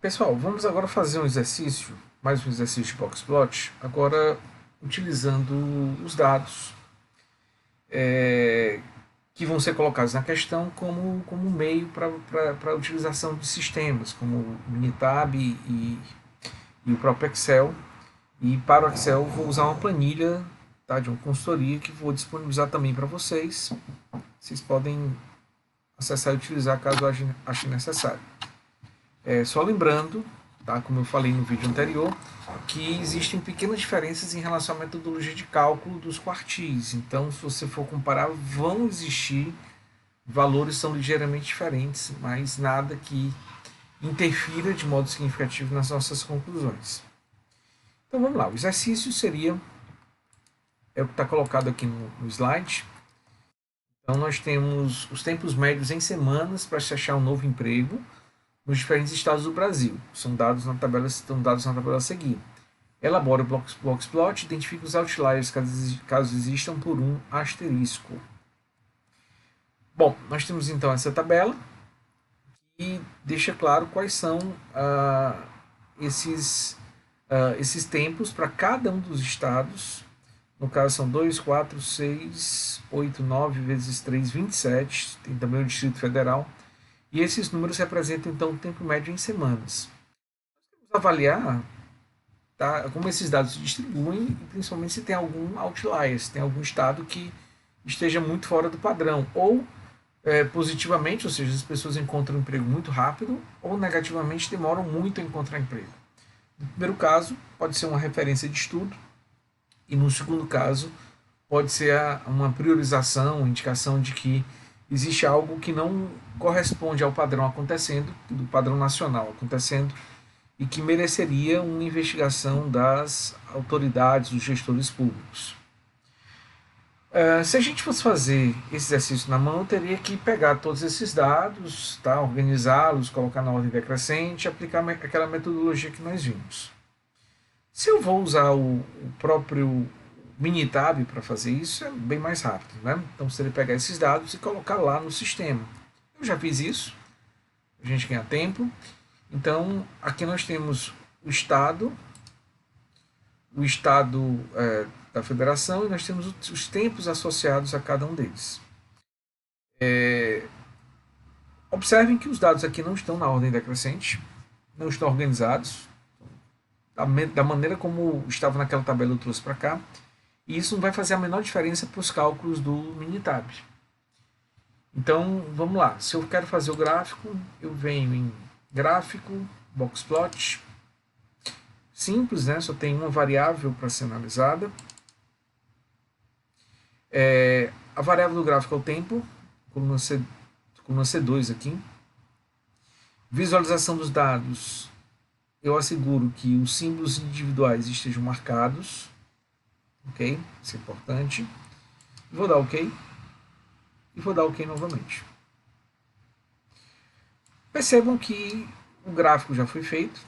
Pessoal, vamos agora fazer um exercício, mais um exercício de Boxplot, agora utilizando os dados que vão ser colocados na questão como meio para a utilização de sistemas, como o Minitab e o próprio Excel. E para o Excel vou usar uma planilha, tá, de uma consultoria que vou disponibilizar também para vocês. Vocês podem acessar e utilizar caso achem necessário. Só lembrando, tá, como eu falei no vídeo anterior, que existem pequenas diferenças em relação à metodologia de cálculo dos quartis. Então, se você for comparar, vão existir valores que são ligeiramente diferentes, mas nada que interfira de modo significativo nas nossas conclusões. Então vamos lá, o exercício seria, é o que está colocado aqui no slide. Então nós temos os tempos médios em semanas para se achar um novo emprego nos diferentes estados do Brasil. São dados na tabela, estão dados na tabela a seguir. Elabora o Boxplot, identifica os outliers caso existam por um asterisco. Bom, nós temos então essa tabela e deixa claro quais são esses tempos para cada um dos estados. No caso são 2, 4, 6, 8, 9 vezes 3, 27. Tem também o Distrito Federal. E esses números representam então o tempo médio em semanas. Vamos avaliar, tá, como esses dados se distribuem e principalmente se tem algum outlier, se tem algum estado que esteja muito fora do padrão. Ou positivamente, ou seja, as pessoas encontram um emprego muito rápido, ou negativamente demoram muito a encontrar emprego. No primeiro caso, pode ser uma referência de estudo, e no segundo caso, pode ser uma priorização, uma indicação de que existe algo que não corresponde ao padrão acontecendo, do padrão nacional acontecendo, e que mereceria uma investigação das autoridades, dos gestores públicos. Se a gente fosse fazer esse exercício na mão, eu teria que pegar todos esses dados, tá, organizá-los, colocar na ordem decrescente, aplicar aquela metodologia que nós vimos. Se eu vou usar o próprio Minitab para fazer isso, é bem mais rápido, né? Então seria pegar esses dados e colocar lá no sistema. Eu já fiz isso, a gente ganha tempo. Então aqui nós temos o estado da federação, e nós temos os tempos associados a cada um deles. Observem que os dados aqui não estão na ordem decrescente, não estão organizados, da maneira como estava naquela tabela eu trouxe para cá, e isso não vai fazer a menor diferença para os cálculos do Minitab. Então, vamos lá. Se eu quero fazer o gráfico, eu venho em Gráfico, Boxplot. Simples, né? Só tem uma variável para ser analisada. A variável do gráfico é o tempo, coluna C2 aqui. Visualização dos dados. Eu asseguro que os símbolos individuais estejam marcados. Ok? Isso é importante. Vou dar OK. E vou dar OK novamente. Percebam que o gráfico já foi feito.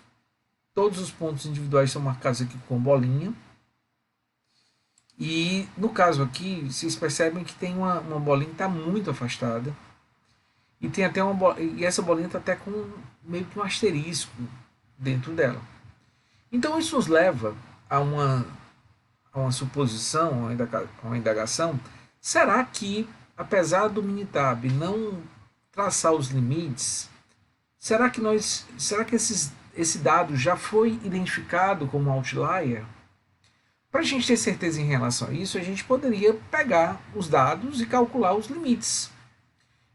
Todos os pontos individuais são marcados aqui com bolinha. E no caso aqui, vocês percebem que tem uma bolinha que está muito afastada. E tem até e essa bolinha está até com meio que um asterisco dentro dela. Então isso nos leva a uma suposição, a uma indagação. Será que, apesar do Minitab não traçar os limites, será que esse dado já foi identificado como outlier? Para a gente ter certeza em relação a isso, a gente poderia pegar os dados e calcular os limites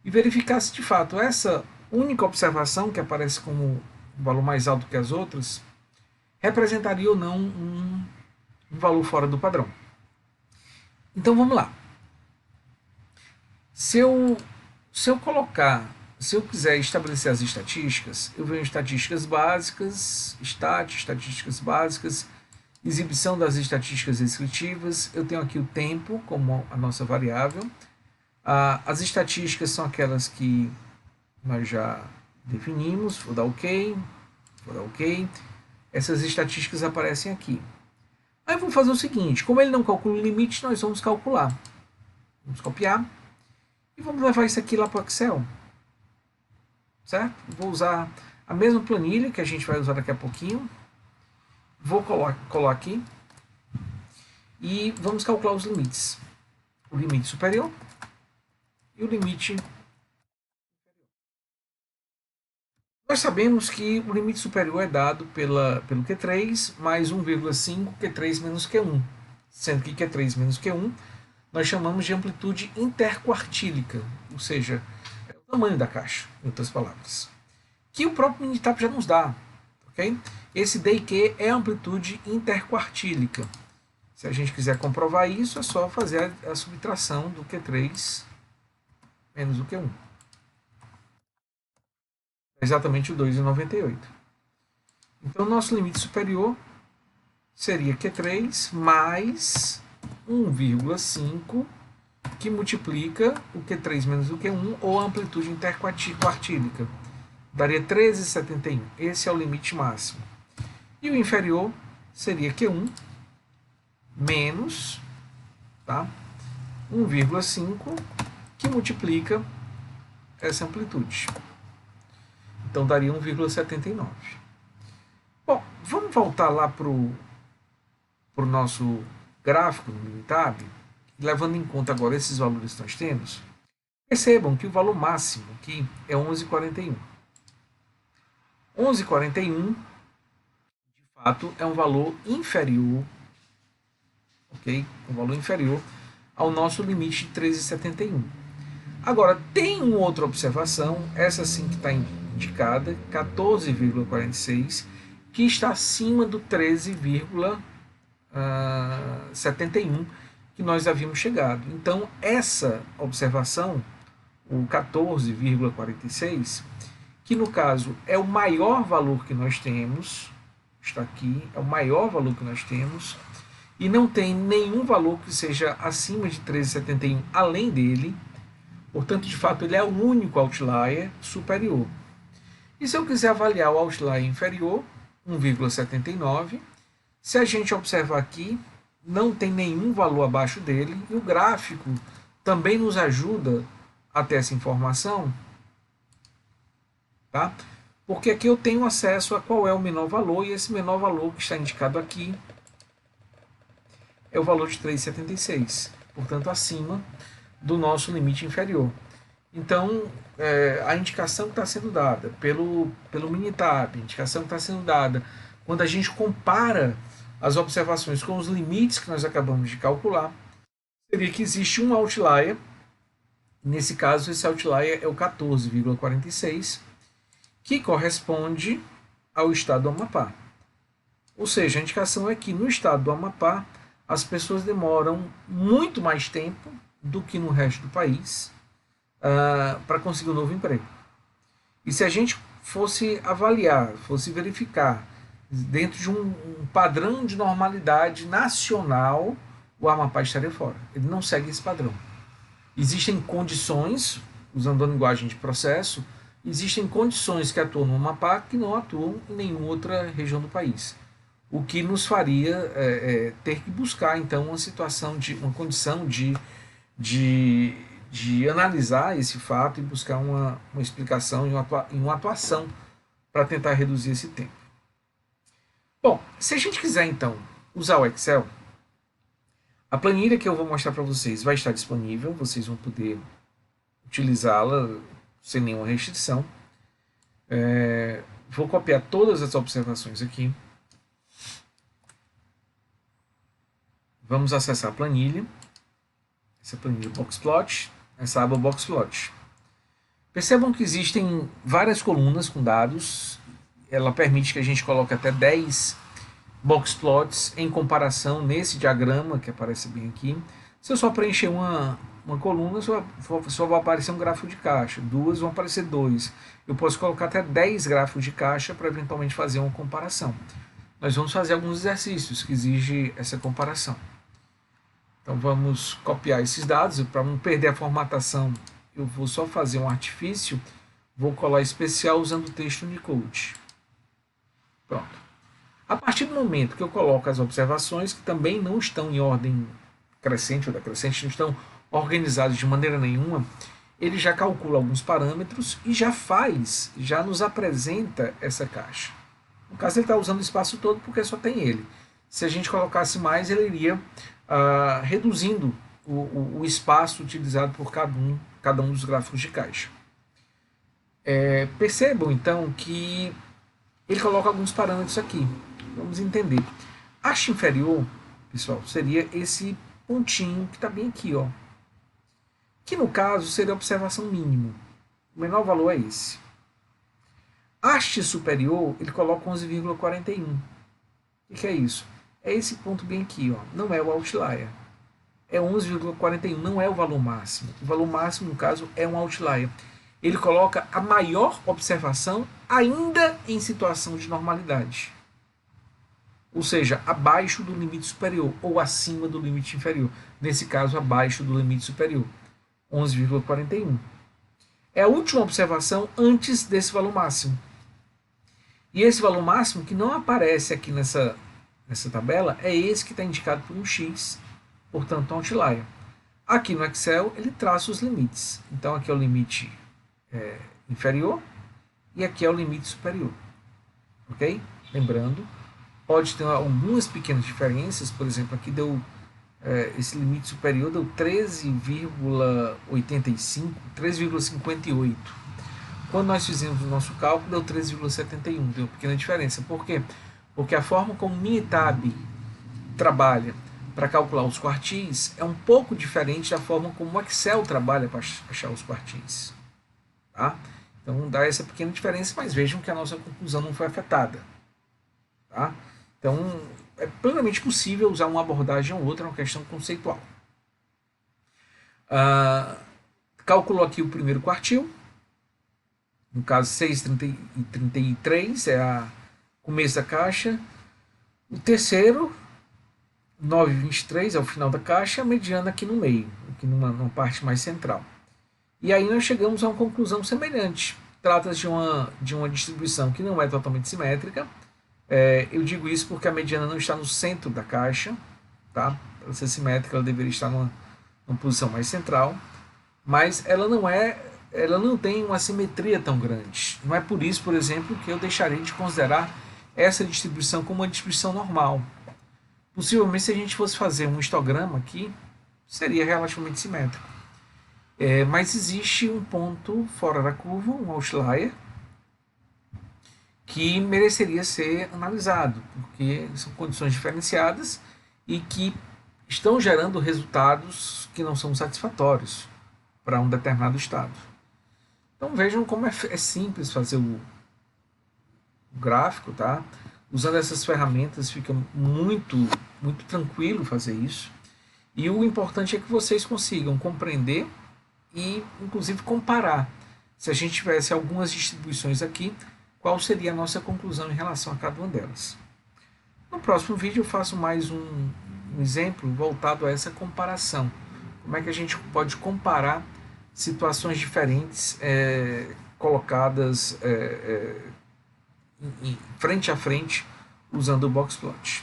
e verificar se de fato essa única observação, que aparece como um valor mais alto que as outras, representaria ou não um valor fora do padrão. Então vamos lá. Se eu quiser estabelecer as estatísticas, eu venho em estatísticas básicas, estatísticas básicas, exibição das estatísticas descritivas. Eu tenho aqui o tempo como a nossa variável. As estatísticas são aquelas que nós já definimos. Vou dar OK. Essas estatísticas aparecem aqui. Aí eu vou fazer o seguinte: como ele não calcula o limite, nós vamos calcular. Vamos copiar e vamos levar isso aqui lá para o Excel. Certo? Vou usar A mesma planilha que a gente vai usar daqui a pouquinho. Vou colar aqui. E vamos calcular os limites. O limite superior e o limite inferior. Nós sabemos que o limite superior é dado pelo Q3 mais 1,5 Q3 menos Q1. Sendo que Q3 menos Q1 nós chamamos de amplitude interquartílica, ou seja, é o tamanho da caixa, em outras palavras. Que o próprio Minitab já nos dá. Okay? Esse D e Q é a amplitude interquartílica. Se a gente quiser comprovar isso, é só fazer a subtração do Q3 menos o Q1. É exatamente o 2,98. Então, nosso limite superior seria Q3 mais 1,5 que multiplica o Q3 menos o Q1 ou a amplitude interquartílica. Daria 13,71. Esse é o limite máximo. E o inferior seria Q1 menos 1,5 que multiplica essa amplitude. Então daria 1,79. Bom, vamos voltar lá para o nosso gráfico no Minitab, levando em conta agora esses valores que nós temos. Percebam que o valor máximo aqui é 11,41. 11,41, de fato, é um valor inferior, ok? Um valor inferior ao nosso limite de 13,71. Agora, tem uma outra observação, essa sim que está indicada, 14,46, que está acima do 13,71 que nós havíamos chegado. Então, essa observação, o 14,46, que no caso é o maior valor que nós temos, está aqui, é o maior valor que nós temos, e não tem nenhum valor que seja acima de 13,71 além dele, portanto, de fato, ele é o único outlier superior. E se eu quiser avaliar o outlier inferior, 1,79, se a gente observar aqui, não tem nenhum valor abaixo dele, e o gráfico também nos ajuda a ter essa informação, tá? Porque aqui eu tenho acesso a qual é o menor valor, e esse menor valor que está indicado aqui é o valor de 3,76, portanto acima do nosso limite inferior. Então, a indicação que está sendo dada pelo Minitab, a indicação que está sendo dada quando a gente compara as observações com os limites que nós acabamos de calcular, seria que existe um outlier. Nesse caso, esse outlier é o 14,46, que corresponde ao estado do Amapá. Ou seja, a indicação é que no estado do Amapá as pessoas demoram muito mais tempo do que no resto do país para conseguir um novo emprego. E se a gente fosse avaliar, fosse verificar dentro de um padrão de normalidade nacional, o Amapá estaria fora. Ele não segue esse padrão. Existem condições, usando a linguagem de processo, existem condições que atuam no Amapá que não atuam em nenhuma outra região do país. O que nos faria ter que buscar, então, uma condição de analisar esse fato e buscar uma explicação e uma atuação para tentar reduzir esse tempo. Bom, se a gente quiser, então, usar o Excel, a planilha que eu vou mostrar para vocês vai estar disponível, vocês vão poder utilizá-la sem nenhuma restrição. Vou copiar todas as observações aqui. Vamos acessar a planilha. Essa planilha Boxplot, essa aba Boxplot. Percebam que existem várias colunas com dados. Ela permite que a gente coloque até 10 boxplots em comparação nesse diagrama que aparece bem aqui. Se eu só preencher uma coluna, só vai aparecer um gráfico de caixa. Duas vão aparecer dois. Eu posso colocar até 10 gráficos de caixa para eventualmente fazer uma comparação. Nós vamos fazer alguns exercícios que exigem essa comparação. Então vamos copiar esses dados. Para não perder a formatação, eu vou só fazer um artifício. Vou colar especial usando o texto Unicode. Pronto. A partir do momento que eu coloco as observações, que também não estão em ordem crescente ou decrescente, não estão organizadas de maneira nenhuma, ele já calcula alguns parâmetros e já nos apresenta essa caixa. No caso, ele está usando o espaço todo porque só tem ele. Se a gente colocasse mais, ele iria reduzindo o espaço utilizado por cada um dos gráficos de caixa. Percebam, então, que ele coloca alguns parâmetros aqui. Vamos entender. Haste inferior, pessoal, seria esse pontinho que está bem aqui, ó. Que no caso seria a observação mínima. O menor valor é esse. Haste superior, ele coloca 11,41. O que é isso? É esse ponto bem aqui, ó. Não é o outlier. É 11,41, não é o valor máximo. O valor máximo, no caso, é um outlier. Ele coloca a maior observação ainda em situação de normalidade. Ou seja, abaixo do limite superior ou acima do limite inferior. Nesse caso, abaixo do limite superior. 11,41. É a última observação antes desse valor máximo. E esse valor máximo, que não aparece aqui nessa tabela, é esse que está indicado por um X, portanto, um outlier. Aqui no Excel, ele traça os limites. Então, aqui é o limite inferior e aqui é o limite superior. Ok? Lembrando, pode ter algumas pequenas diferenças. Por exemplo, aqui deu esse limite superior deu 13,85, 13,58. Quando nós fizemos o nosso cálculo, deu 13,71. Deu uma pequena diferença. Por quê? Porque a forma como o Minitab trabalha para calcular os quartis é um pouco diferente da forma como o Excel trabalha para achar os quartis. Tá? Então dá essa pequena diferença, mas vejam que a nossa conclusão não foi afetada. Tá? Então é plenamente possível usar uma abordagem ou outra, é uma questão conceitual. Calculou aqui o primeiro quartil, no caso 6,33 é o começo da caixa. O terceiro, 9,23 é o final da caixa, a mediana aqui no meio, aqui numa parte mais central. E aí nós chegamos a uma conclusão semelhante. Trata-se de uma distribuição que não é totalmente simétrica. Eu digo isso porque a mediana não está no centro da caixa. Tá? Para ser simétrica, ela deveria estar numa posição mais central. Mas ela não tem uma simetria tão grande. Não é por isso, por exemplo, que eu deixarei de considerar essa distribuição como uma distribuição normal. Possivelmente, se a gente fosse fazer um histograma aqui, seria relativamente simétrico. Mas existe um ponto fora da curva, um outlier, que mereceria ser analisado, porque são condições diferenciadas e que estão gerando resultados que não são satisfatórios para um determinado estado. Então vejam como é simples fazer o gráfico, tá? Usando essas ferramentas fica muito, muito tranquilo fazer isso. E o importante é que vocês consigam compreender e, inclusive, comparar. Se a gente tivesse algumas distribuições aqui, qual seria a nossa conclusão em relação a cada uma delas. No próximo vídeo eu faço mais um exemplo voltado a essa comparação. Como é que a gente pode comparar situações diferentes colocadas frente a frente usando o boxplot.